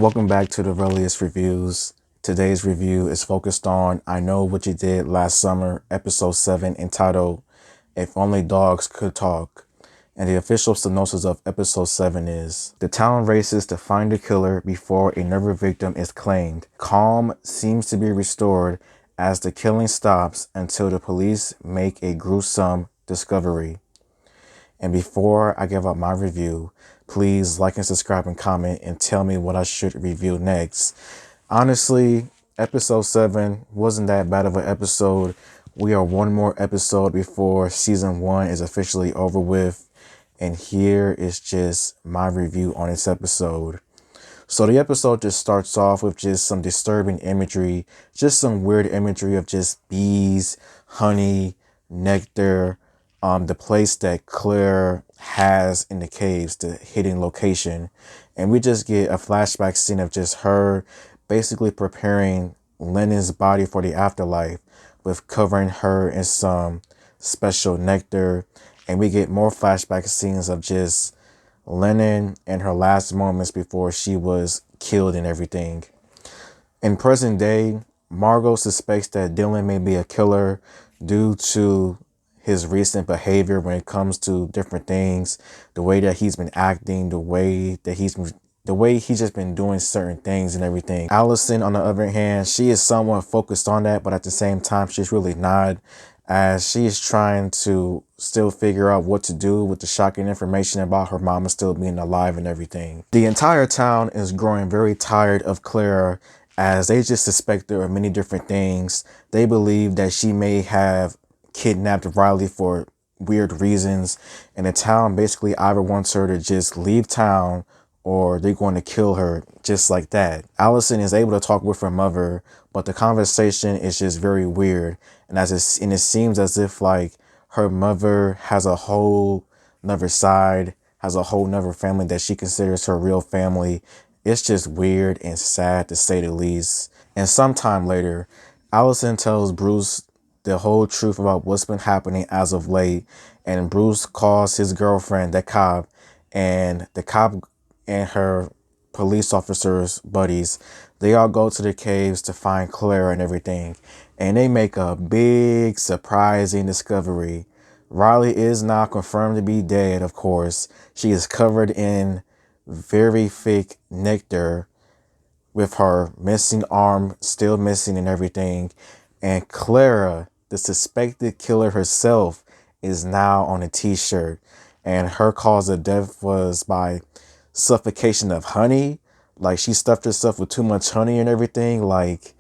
Welcome back to the Relius Reviews. Today's review is focused on I Know What You Did Last Summer, Episode 7, entitled If Only Dogs Could Talk. And the official synopsis of Episode 7 is: the town races to find the killer before another victim is claimed. Calm seems to be restored as the killing stops until the police make a gruesome discovery. And before I give up my review, please like and subscribe and comment and tell me what I should review next. Honestly, episode 7 wasn't that bad of an episode. We are one more episode before season 1 is officially over with. And here is just my review on this episode. So the episode just starts off with just some disturbing imagery, just some weird imagery of just bees, honey, nectar, the place that Claire has in the caves, the hidden location. And we just get a flashback scene of just her basically preparing Lennon's body for the afterlife with covering her in some special nectar. And we get more flashback scenes of just Lennon and her last moments before she was killed and everything. In present day, Margot suspects that Dylan may be a killer due to his recent behavior when it comes to different things, the way that he's been acting, the way he's just been doing certain things and everything. Allison, on the other hand, she is somewhat focused on that, but at the same time, she's really not, as she is trying to still figure out what to do with the shocking information about her mama still being alive and everything. The entire town is growing very tired of Clara, as they just suspect there are many different things. They believe that she may have kidnapped Riley for weird reasons, and the town basically either wants her to just leave town or they're going to kill her just like that. Allison is able to talk with her mother, but the conversation is just very weird. And it seems as if like her mother has a whole nother side, has a whole nother family that she considers her real family. It's just weird and sad to say the least. And sometime later, Allison tells Bruce the whole truth about what's been happening as of late. And Bruce calls his girlfriend, the cop, and the cop and her police officers buddies, they all go to the caves to find Clara and everything. And they make a big surprising discovery. Riley is now confirmed to be dead, of course. She is covered in very thick nectar with her missing arm still missing and everything. And Clara, the suspected killer herself, is now on a t-shirt. And her cause of death was by suffocation of honey. Like, she stuffed herself with too much honey and everything. Like,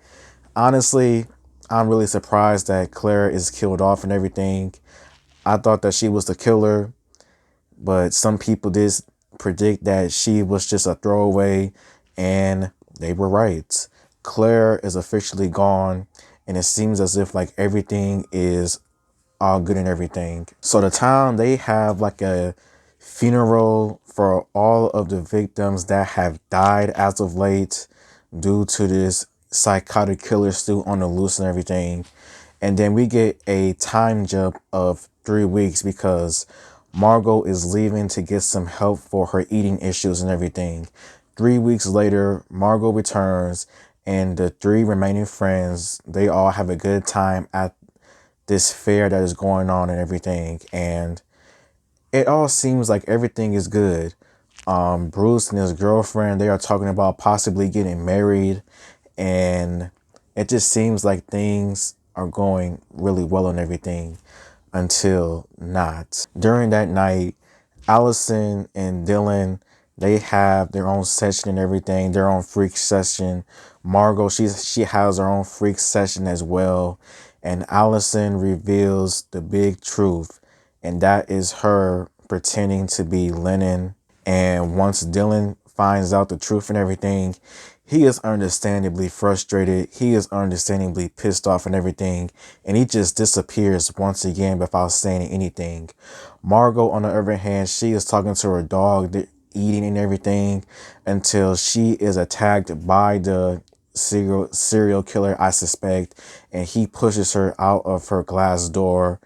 honestly, I'm really surprised that Clara is killed off and everything. I thought that she was the killer, but some people did predict that she was just a throwaway, and they were right. Claire is officially gone, and it seems as if like everything is all good and everything. So the town, they have like a funeral for all of the victims that have died as of late due to this psychotic killer still on the loose and everything. And then we get a time jump of 3 weeks because Margot is leaving to get some help for her eating issues and everything. 3 weeks later, Margot returns, and the 3 remaining friends, they all have a good time at this fair that is going on and everything. And it all seems like everything is good. Bruce and his girlfriend, they are talking about possibly getting married, and it just seems like things are going really well and everything until not. During that night, Allison and Dylan, they have their own session and everything, their own freak session. Margot, she has her own freak session as well. And Allison reveals the big truth, and that is her pretending to be Lennon. And once Dylan finds out the truth and everything, he is understandably frustrated. He is understandably pissed off and everything. And he just disappears once again without saying anything. Margot, on the other hand, she is talking to her dog, eating and everything, until she is attacked by the serial killer, I suspect. And he pushes her out of her glass door.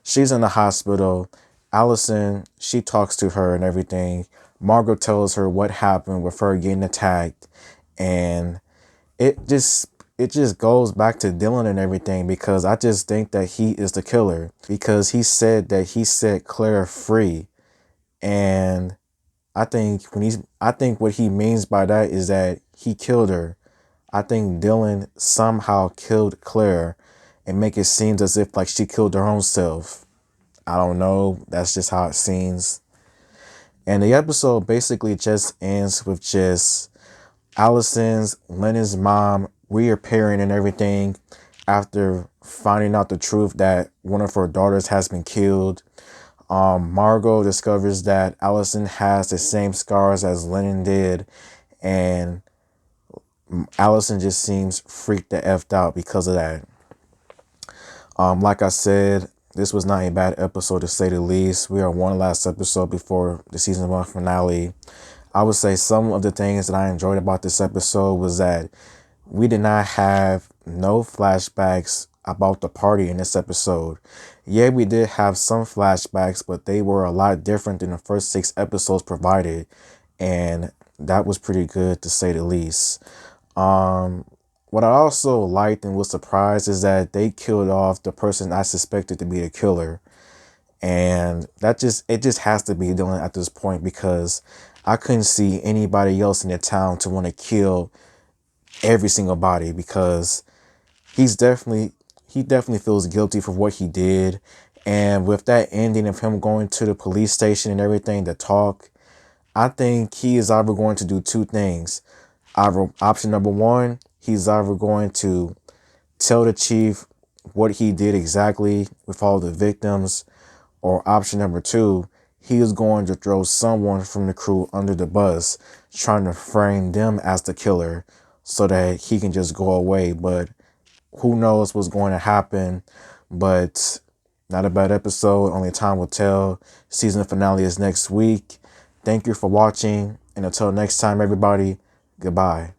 She's in the hospital. Allison, she talks to her and everything. Margot tells her what happened with her getting attacked. And it just it just goes back to Dylan and everything, because I just think that he is the killer, because he said that he set Clara free. And I think what he means by that is that he killed her. I think Dylan somehow killed Claire and make it seem as if like she killed her own self. I don't know. That's just how it seems. And the episode basically just ends with just Allison's, Lennon's mom reappearing and everything after finding out the truth that one of her daughters has been killed. Margot discovers that Allison has the same scars as Lennon did, and Allison just seems freaked the F out because of that. Like I said, this was not a bad episode to say the least. We are one last episode before the season 1 finale. I would say some of the things that I enjoyed about this episode was that we did not have no flashbacks about the party in this episode. Yeah, we did have some flashbacks, but they were a lot different than the first 6 episodes provided, and that was pretty good to say the least. What I also liked and was surprised is that they killed off the person I suspected to be the killer. And it just has to be Dylan at this point, because I couldn't see anybody else in the town to want to kill every single body, because he definitely feels guilty for what he did. And with that ending of him going to the police station and everything to talk, I think he is either going to do two things. Either option number one, he's either going to tell the chief what he did exactly with all the victims, or option number two, he is going to throw someone from the crew under the bus, trying to frame them as the killer so that he can just go away. But who knows what's going to happen. But not a bad episode. Only time will tell. Season finale is next week. Thank you for watching. And until next time, everybody, goodbye.